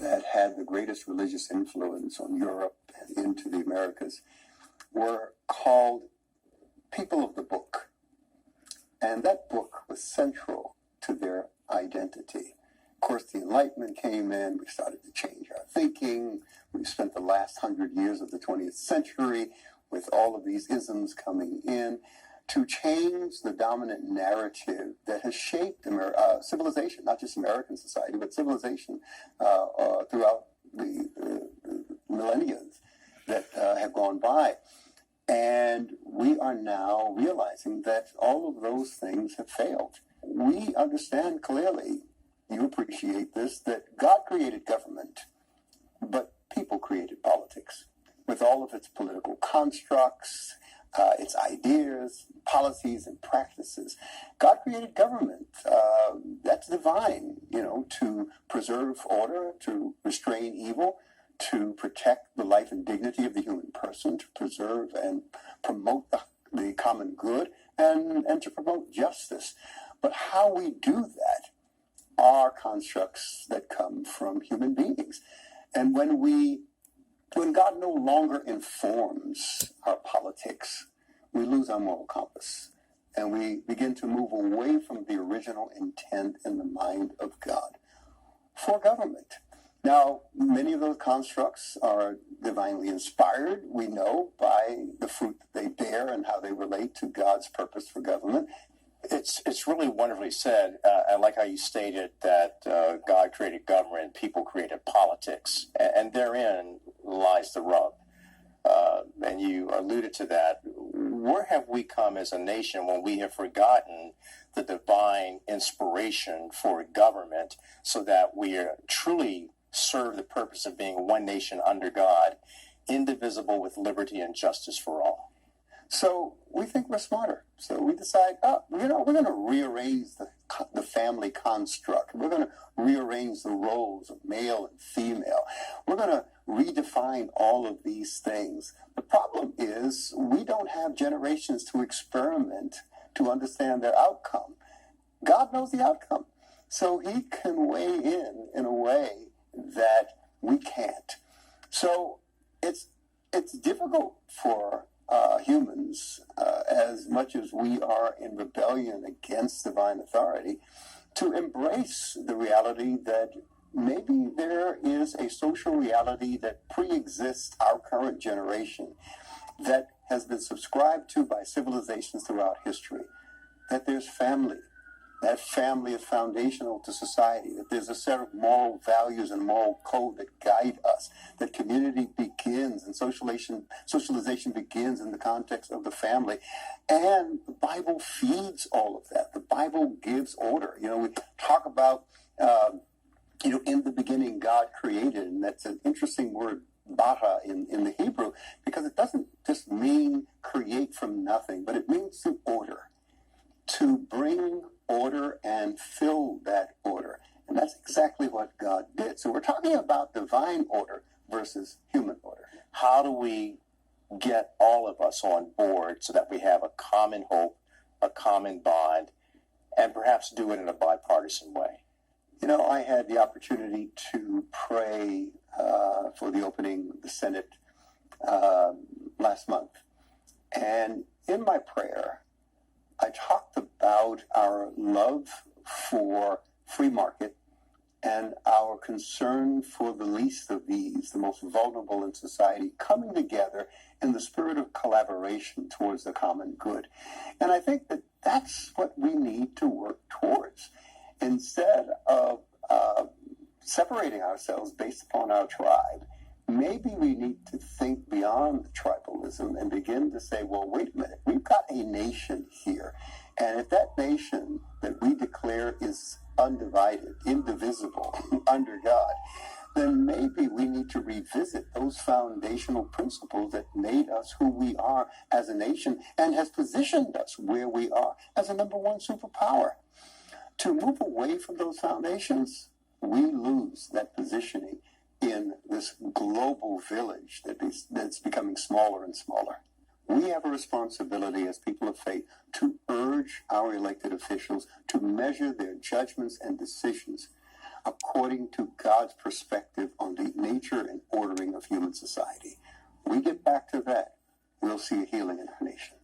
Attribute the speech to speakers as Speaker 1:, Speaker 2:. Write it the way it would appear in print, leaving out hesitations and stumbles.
Speaker 1: that had the greatest religious influence on Europe and into the Americas were called people of the book. And that book was central to their identity. Of course, the Enlightenment came in. We started to change our thinking. We spent the last 100 years of the 20th century with all of these isms coming in to change the dominant narrative that has shaped civilization, not just American society, but civilization throughout the millennia that have gone by. And we are now realizing that all of those things have failed. We understand clearly, you appreciate this, that God created government, but people created politics with all of its political constructs, its ideas, policies, and practices. God created government. That's divine, to preserve order, to restrain evil, to protect the life and dignity of the human person, to preserve and promote the common good, and to promote justice. But how we do that are constructs that come from human beings. And when God no longer informs our politics, we lose our moral compass, and we begin to move away from the original intent in the mind of God for government. Now, many of those constructs are divinely inspired, we know, by the fruit that they bear and how they relate to God's purpose for government.
Speaker 2: It's really wonderfully said. I like how you stated that God created government and people created politics, and therein lies the rub. And you alluded to that. Where have we come as a nation when we have forgotten the divine inspiration for government so that we truly serve the purpose of being one nation under God, indivisible with liberty and justice for all?
Speaker 1: So we think we're smarter. So we decide, we're going to rearrange the family construct. We're going to rearrange the roles of male and female. We're going to redefine all of these things. The problem is we don't have generations to experiment to understand their outcome. God knows the outcome. So he can weigh in a way that we can't. So it's difficult for humans, as much as we are in rebellion against divine authority, to embrace the reality that maybe there is a social reality that pre-exists our current generation, that has been subscribed to by civilizations throughout history, that there's family. That family is foundational to society, that there's a set of moral values and moral code that guide us, that community begins and socialization begins in the context of the family. And the Bible feeds all of that. The Bible gives order. We talk about, in the beginning God created, and that's an interesting word, bara, in the Hebrew, because it doesn't just mean create from nothing, but it means to order, to bring order and fill that order. And that's exactly what God did. So we're talking about divine order versus human order.
Speaker 2: How do we get all of us on board so that we have a common hope, a common bond, and perhaps do it in a bipartisan way?
Speaker 1: I had the opportunity to pray for the opening of the Senate last month. And in my prayer, I talked about our love for free market and our concern for the least of these, the most vulnerable in society, coming together in the spirit of collaboration towards the common good. And I think that that's what we need to work towards. Instead of separating ourselves based upon our tribe, maybe we need to think beyond tribalism and begin to say, well, wait a minute, we've got a nation here. And if that nation that we declare is undivided, indivisible, under God, then maybe we need to revisit those foundational principles that made us who we are as a nation and has positioned us where we are as a number one superpower. To move away from those foundations, we lose that positioning in this global village that's becoming smaller and smaller. We have a responsibility as people of faith to urge our elected officials to measure their judgments and decisions according to God's perspective on the nature and ordering of human society. We get back to that, we'll see a healing in our nation.